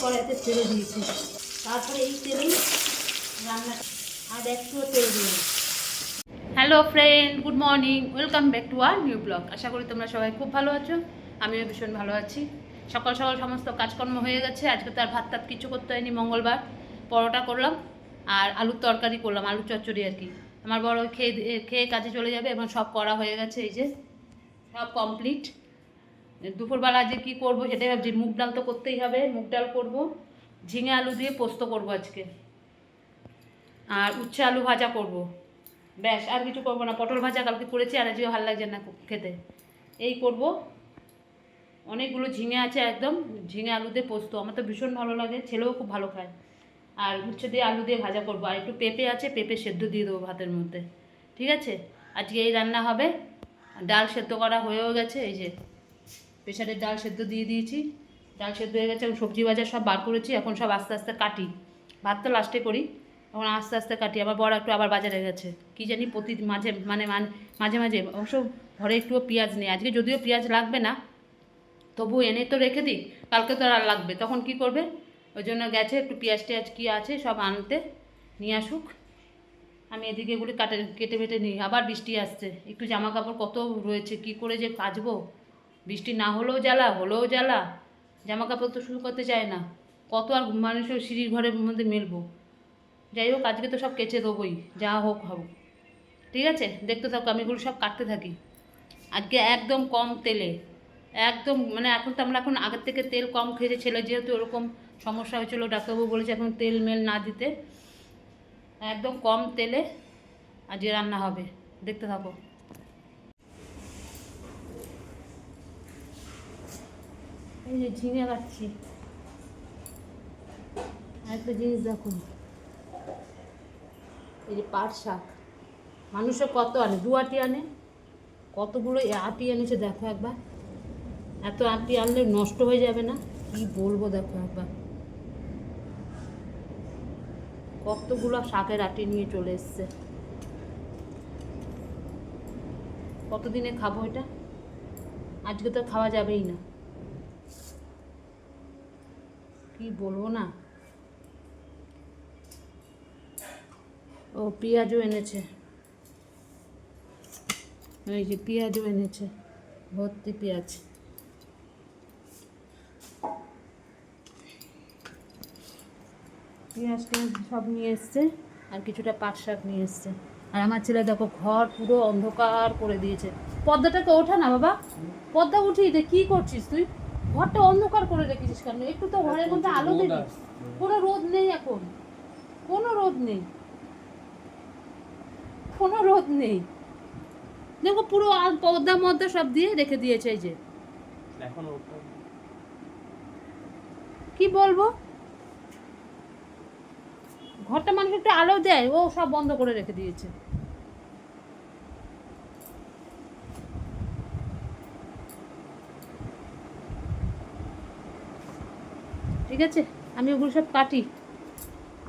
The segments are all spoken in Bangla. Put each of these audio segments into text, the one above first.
কড়াইতে ছেড়ে দিয়েছি, তারপরে এই তেলেই রান্না আর একটু তেল দিলাম। Hello friend, good morning, welcome back to our new blog. আশা করি তোমরা সবাই খুব ভালো আছো, আমিও ভীষণ ভালো আছি। সকাল সকাল সমস্ত কাজকর্ম হয়ে গেছে। আজকে তো আর ভাত টাত কিছু করতে হয়নি, মঙ্গলবার। পরোটা করলাম আর আলুর তরকারি করলাম, আলুর চচ্চড়ি আর কি। আমার বড় খেয়ে কাজে চলে যাবে এবং সব করা হয়ে গেছে, এই যে সব কমপ্লিট। দুপুরবেলা যে কী করবো সেটাই ভাবছি। মুগ ডাল তো করতেই হবে, মুগ ডাল করবো, ঝিঙে আলু দিয়ে পোস্ত করবো আজকে, আর উচ্ছে আলু ভাজা করব। ব্যাস, আর কিছু করবো না। পটল ভাজা কালকে করেছি, আর আজকে ভালো লাগছে না খেতে, এই করব। অনেকগুলো ঝিঙে আছে, একদম ঝিঙে আলু দিয়ে পোস্ত, আমার তো ভীষণ ভালো লাগে, ছেলেও খুব ভালো খায়। আর উচ্ছে দিয়ে আলু দিয়ে ভাজা করবো, আর একটু পেঁপে আছে, পেঁপে সেদ্ধ দিয়ে দেবো ভাতের মধ্যে। ঠিক আছে, আজকে এই রান্না হবে। ডাল সেদ্ধ করা হয়েও গেছে, এই যে প্রেশারের ডাল সেদ্ধ দিয়ে দিয়েছি, ডাল সেদ্ধ হয়ে গেছে। এবং সবজি বাজার সব বার করেছি, এখন সব আস্তে আস্তে কাটি। ভাত তো লাস্টে করি, এখন আস্তে আস্তে কাটি। আবার বড় একটু আবার বাজারে গেছে, কী জানি প্রতি মাঝে মাঝে মাঝে অবশ্য ঘরে একটুও পেঁয়াজ নেই আজকে, যদিও পেঁয়াজ লাগবে না, তবু এনে তো রেখে দিই, কালকে তো আর লাগবে, তখন কি করবে? ওই জন্য গেছে একটু পেঁয়াজ টেয়াজ কী আছে সব আনতে, নিয়ে আসুক। আমি এদিকে এগুলি কেটে বেটে নিই। আবার বৃষ্টি আসছে, একটু জামা কাপড় কত রয়েছে, কি করে যে কাচবো। বৃষ্টি না হলেও জ্বালা, হলেও জ্বালা, জামা কাপড় তো শুরু করতে চায় না। কত আর মানুষের সিঁড়ির ঘরের মধ্যে মেলবো। যাই হোক, আজকে তো সব কেচে দেবোই, যা হোক হোক। ঠিক আছে, দেখতে থাকো, আমি এগুলো সব কাটতে থাকি। আজকে একদম কম তেলে, একদম মানে এখন তো আমরা এখন আগের থেকে তেল কম খেয়েছে, ছেলে যেহেতু ওরকম সমস্যা হয়েছিল, ডাক্তারবাবু বলেছে এখন তেল মেল না দিতে, একদম কম তেলে আজকে রান্না হবে। দেখতে থাকো। এই যে ঝিঙে কাটছি, একটা জিনিস দেখুন, এই যে পাট শাক, মানুষের কত আনে, 2 আটি আনে, কতগুলো আটি এনেছে দেখো একবার। এত আটি আনলে নষ্ট হয়ে যাবে না? কি বলবো, দেখো একবার কতগুলো শাকের আটি নিয়ে চলে এসছে। কতদিনে খাবো এটা? আজকে তো খাওয়া যাবেই না, কি বলবো না। ও পেঁয়াজও এনেছে, এই যে পেঁয়াজও এনেছে, ভর্তি পেঁয়াজ। পেঁয়াজ সব নিয়ে এসছে, আর কিছুটা পাট শাক নিয়ে এসছে। আর আমার ছেলে দেখো ঘর পুরো অন্ধকার করে দিয়েছে। পর্দাটাকে ওঠা না বাবা, পর্দা উঠিয়ে দে, কী করছিস তুই? ঘরটা অন্ধকার করে রেখেছিস কেন? একটু তো ঘরের মধ্যে আলো দিবি। কোনো রোদ নেই এখন, কোনো রোদ নেই, কোনো রোদ নেই। দেখো পুরো পর্দা মর্দা সব দিয়ে রেখে দিয়েছে। এই যে এখন কি বলবো, ঘরটা মানুষ একটু আলো দেয়, ও সব বন্ধ করে রেখে দিয়েছে। ঠিক আছে, আমি ওগুলো সব কাটি,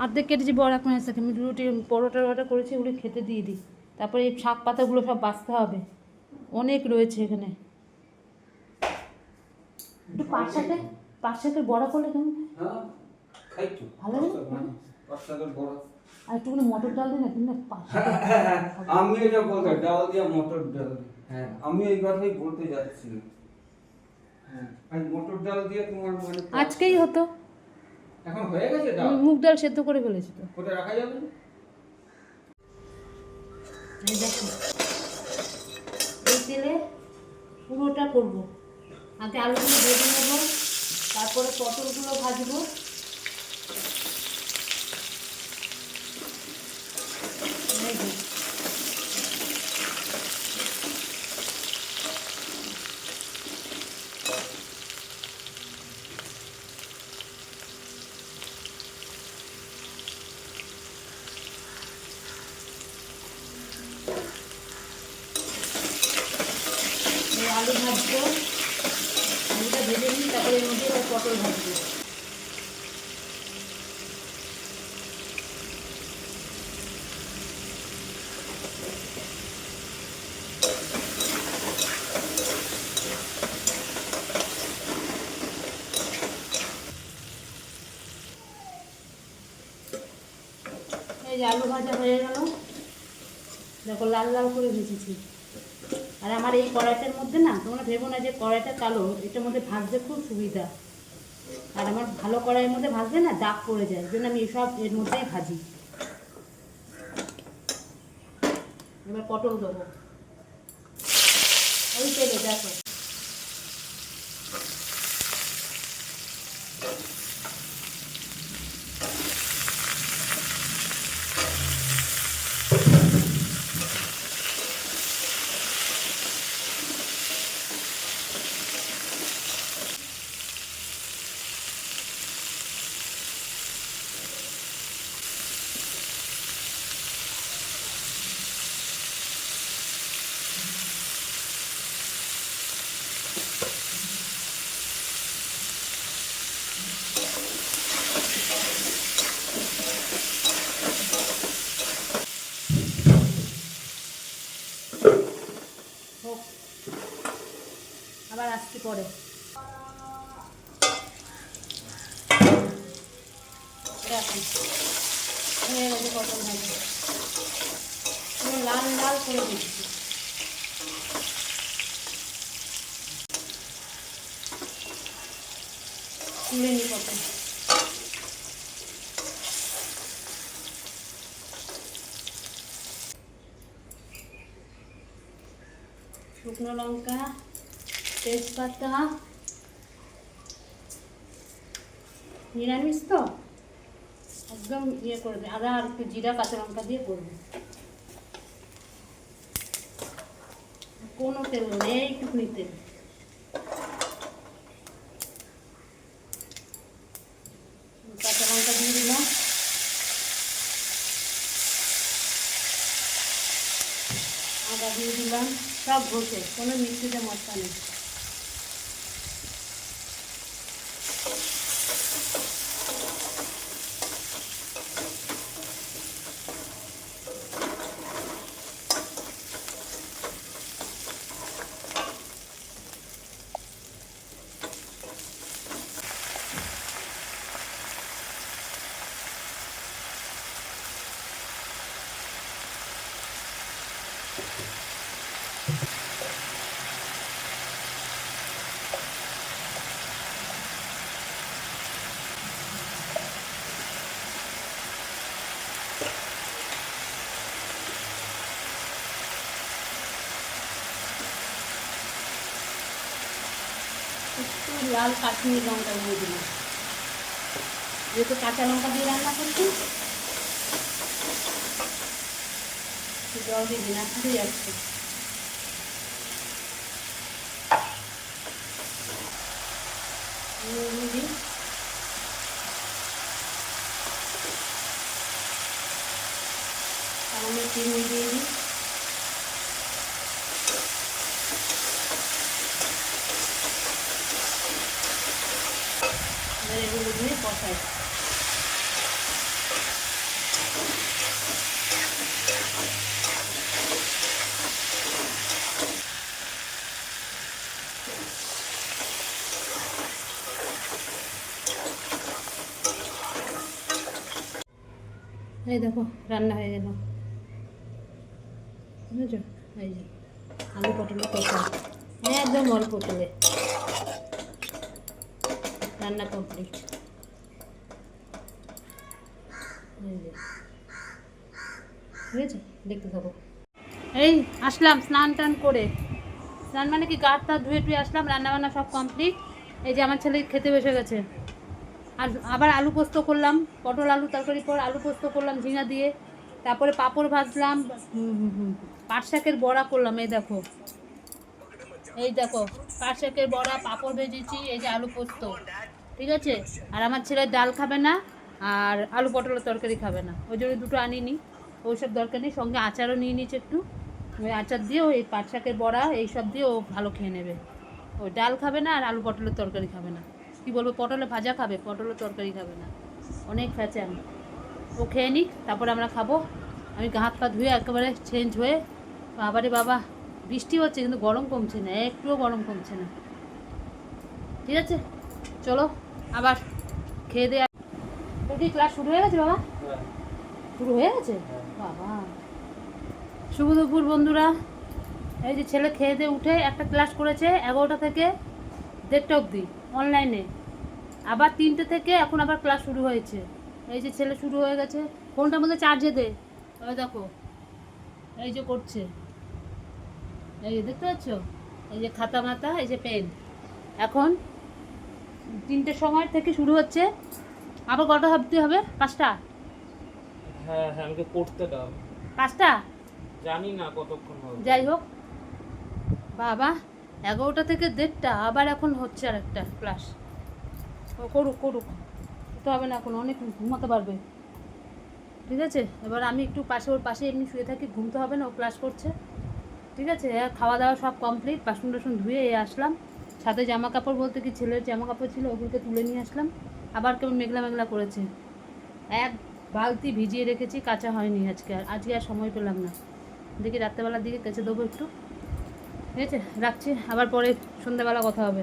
অর্ধেক কেটেছি, বড় এখন এসে আমি রুটি পরোটা করেছি, ওগুলো খেতে দিয়ে দিই। তারপরে এই শাক পাতাগুলো সব বাছতে হবে, অনেক রয়েছে এখানে। একটু পাট শাকের বড়া করলে কেমন ভালো লাগে, আর একটু মটর ডাল দিই না, কিন্তু আমি এটা বলতে ডাল দিয়ে মটর ডাল, হ্যাঁ আমি এই কথাই বলতে যাচ্ছি। হ্যাঁ, আর মটর ডাল দিয়ে তোমার মানে আজকেই হতো, এখন হয়ে গেছে ডাল, মুগ ডাল সেদ্ধ করে ফেলেছি তো। কোথায় রাখা যাবে? এই দেখো, এই তেলে পুরোটা করবো। আগে আলুগুলো ভেজে নেবো, তারপরে পটলগুলো ভাজবো। আলু ভাজবো, আলুটা ভেজে নিই, তারপরে এর মধ্যে পটল ভাজবো। এই যে আলু ভাজা হয়ে গেল, দেখো লাল লাল করে ভেজেছি। আর আমার এই কড়াইটার মধ্যে না, তোমরা ভেবো না যে কড়াইটা কালো, এটার মধ্যে ভাজতে খুব সুবিধা। আর আমার ভালো কড়াইয়ের মধ্যে ভাজলে না দাগ পড়ে যায়, এই জন্য আমি এসব এর মধ্যেই ভাজি। এবার পটল দেবো ওই তেলে, দেখো হোক, আবার আসতে পরে। হয়ে গেছে পটল ভাজা, পুরো লাল লাল করে দিচ্ছি। তুলে নি পটল। শুকনো লঙ্কা, তেজপাতা, নিরামিষ তো একদম ইয়ে করবে, আদা আর একটু জিরা কাঁচা লঙ্কা দিয়ে করবে। কোনো তেল নেই, এইটুকুনি তেল। কাঁচা লঙ্কা দিয়ে দিলাম, আদা দিয়ে দিলাম, সব ঘষে, কোনো মিক্সিতে মশলা নেই। একটু লাল কাশ্মীরি লঙ্কা দিয়ে দিলাম, যেহেতু কাঁচা লঙ্কা দিয়ে রান্না করছি। জল দিয়ে দিন, আসতে যাচ্ছে। সামান্য চিনি দিয়ে দিই। এগুলো দিয়ে কষাই। এই দেখো রান্না হয়ে গেল, বুঝেছো? এই যে আলু পটলের কষা, একদম অল্প তেলে রান্না কমপ্লিট। ঠিক আছে, দেখতে থাকো। এই আসলাম স্নান টান করে, স্নান মানে কি গা টা ধুয়ে টুয়ে আসলাম, রান্নাবান্না সব কমপ্লিট। এই যে আমার ছেলে খেতে বসে গেছে। আর আবার আলু পোস্ত করলাম, পটল আলু তরকারি পর আলু পোস্ত করলাম ঝিঙা দিয়ে, তারপরে পাঁপড় ভাজলাম, পাট শাকের বড়া করলাম। এই দেখো, এই দেখো পাট শাকের বড়া, পাঁপড় ভেজেছি, এই যে আলু পোস্ত। ঠিক আছে, আর আমার ছেলে ডাল খাবে না আর আলু পটলের তরকারি খাবে না, ওই জন্য দুটো আনিনি। ওইসব দরকার নেই, সঙ্গে আচারও নিয়ে নিচ্ছে একটু, ওই আচার দিয়ে ওই পাট শাকের বড়া এইসব দিয়ে ও ভালো খেয়ে নেবে। ওই ডাল খাবে না আর আলু পটলের তরকারি খাবে না। কি বলবো, পটলে ভাজা খাবে, পটলের তরকারি খাবে না, অনেক ফ্যাচান। ও খেয়ে নিক, তারপরে আমরা খাবো। আমি হাত পা ধুয়ে একেবারে চেঞ্জ হয়ে, বাবারে বাবা বৃষ্টি হচ্ছে কিন্তু গরম কমছে না, একটুও গরম কমছে না। ঠিক আছে, চলো আবার খেয়ে দেয়া। তোর কি ক্লাস শুরু হয়ে গেছে বাবা? শুরু হয়ে গেছে বাবা। শুভ দুপুর বন্ধুরা। এই যে ছেলে খেয়ে দিয়ে উঠে একটা ক্লাস করেছে 11টা থেকে 1:30 অবধি অনলাইনে, আবার 3টে থেকে এখন আবার ক্লাস শুরু হয়েছে। এই যে ছেলে শুরু হয়ে গেছে, ফোনটার মধ্যে চার্জে দে, ওই দেখো এই যে করছে, এই যে দেখতে পাচ্ছ, এই যে খাতা মাতা, এই যে পেন। এখন 3টের সময় থেকে শুরু হচ্ছে, আবার কটা ভাবতে হবে? 5টা? হ্যাঁ হ্যাঁ, আমাকে করতে দাও। 5টা? জানি না কতক্ষণ হবে। যাই হোক বাবা, 11টা থেকে 1:30 আবার এখন হচ্ছে আর একটা ক্লাস। ও করুক করুক, তো হবে না, এখন অনেক ঘুমাতে পারবে। ঠিক আছে, এবার আমি একটু পাশে, ওর পাশে এমনি শুয়ে থাকি, ঘুমতে হবে না, ও ক্লাস করছে। ঠিক আছে, খাওয়া দাওয়া সব কমপ্লিট, বাসন টাসন ধুয়ে আসলাম। সাথে জামা কাপড় বলতে কি ছেলের জামা কাপড় ছিল, ওগুলোকে তুলে নিয়ে আসলাম। আবার কেমন মেঘলা মেঘলা করেছে, এক বালতি ভিজিয়ে রেখেছি, কাঁচা হয়নি আজকে আর সময় পেলাম না। দেখি রাত্রেবেলার দিকে কেচে দেবো একটু। ঠিক আছে, রাখছি, আবার পরে সন্ধ্যাবেলা কথা হবে।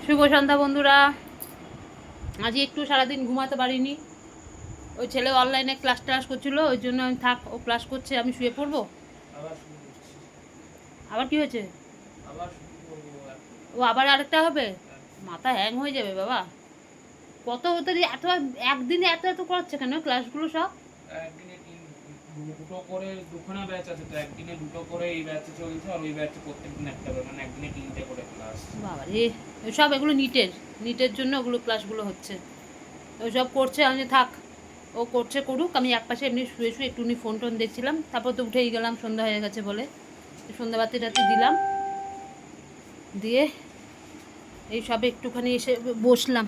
শুভ সন্ধ্যা বন্ধুরা। আজ একটু সারাদিন ঘুমাতে পারিনি, ওই ছেলে অনলাইনে ক্লাস টাস করছিল, ওই জন্য আমি থাক, ও ক্লাস করছে, আমি শুয়ে পড়বো। আবার শুরু করছি। আবার কি হয়েছে? আবার শুরু করবো এখন। ও আবার আরেকটা হবে? মাথা হ্যাং হয়ে যাবে বাবা। কত তাড়াতাড়ি এত একদিনে এত এত করছে কেন ক্লাসগুলো সব? একদিনে দুটো করে দুখানা ব্যাচ আছে, তো একদিনে দুটো করে এই ব্যাচে চলছে, আর ওই ব্যাচে প্রত্যেকদিন একটা করে, মানে একদিনে 3টে করে ক্লাস। বাবা রে, সব এগুলো নিটের জন্য ওগুলো ক্লাসগুলো হচ্ছে, ওইসব করছে। আমি থাক, ও করছে করুক, আমি একপাশে এমনি শুয়ে শুয়ে একটুখানি ফোন টোন দেখছিলাম। তারপর তো উঠেই গেলাম, সন্ধ্যা হয়ে গেছে বলে সন্ধ্যাবাতি টাতি দিলাম, দিয়ে এই সবে একটুখানি এসে বসলাম।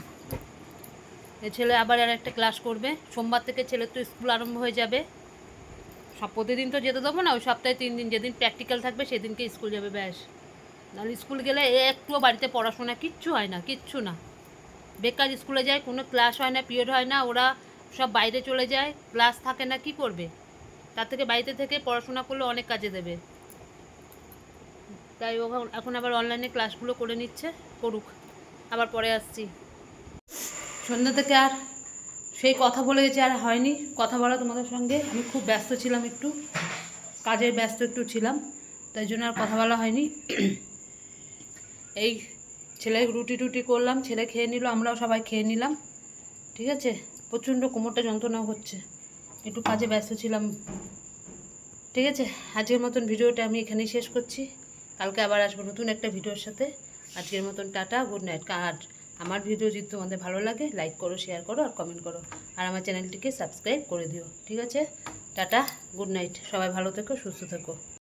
এই ছেলে আবার আর একটা ক্লাস করবে, সোমবার থেকে ছেলের তো স্কুল আরম্ভ হয়ে যাবে। সব প্রতিদিন তো যেতে দেবো না, ওই সপ্তাহে 3 দিন, যেদিন প্র্যাকটিক্যাল থাকবে সেদিনকে স্কুল যাবে, ব্যাস। নাহলে স্কুল গেলে একটুও বাড়িতে পড়াশোনা কিচ্ছু হয় না, কিচ্ছু না, বেকার। স্কুলে যায়, কোনো ক্লাস হয় না, পিরিয়ড হয় না, ওরা সব বাইরে চলে যায়, ক্লাস থাকে না, কি করবে? তার থেকে বাড়িতে থেকে পড়াশোনা করলে অনেক কাজে দেবে। তাই ও এখন আবার অনলাইনে ক্লাসগুলো করে নিচ্ছে, করুক, আবার পরে আসছি। সন্ধ্যা থেকে আর সেই কথা বলে গেছে, আর হয়নি কথা বলা তোমাদের সঙ্গে। আমি খুব ব্যস্ত ছিলাম, একটু কাজের ব্যস্ত একটু ছিলাম, তাই জন্য আর কথা বলা হয়নি। এই ছেলে রুটি টুটি করলাম, ছেলে খেয়ে নিল, আমরাও সবাই খেয়ে নিলাম। ঠিক আছে, প্রচণ্ড কোমরটা যন্ত্রণা হচ্ছে, একটু কাজে ব্যস্ত ছিলাম। ঠিক আছে, আজকের মতন ভিডিওটা আমি এখানেই শেষ করছি, কালকে আবার আসবো নতুন একটা ভিডিওর সাথে। আজকের মতন টাটা, গুড নাইট। আর আমার ভিডিও যদি তোমাদের ভালো লাগে, লাইক করো, শেয়ার করো আর কমেন্ট করো, আর আমার চ্যানেলটিকে সাবস্ক্রাইব করে দিও। ঠিক আছে, টাটা, গুড নাইট, সবাই ভালো থেকো, সুস্থ থেকো।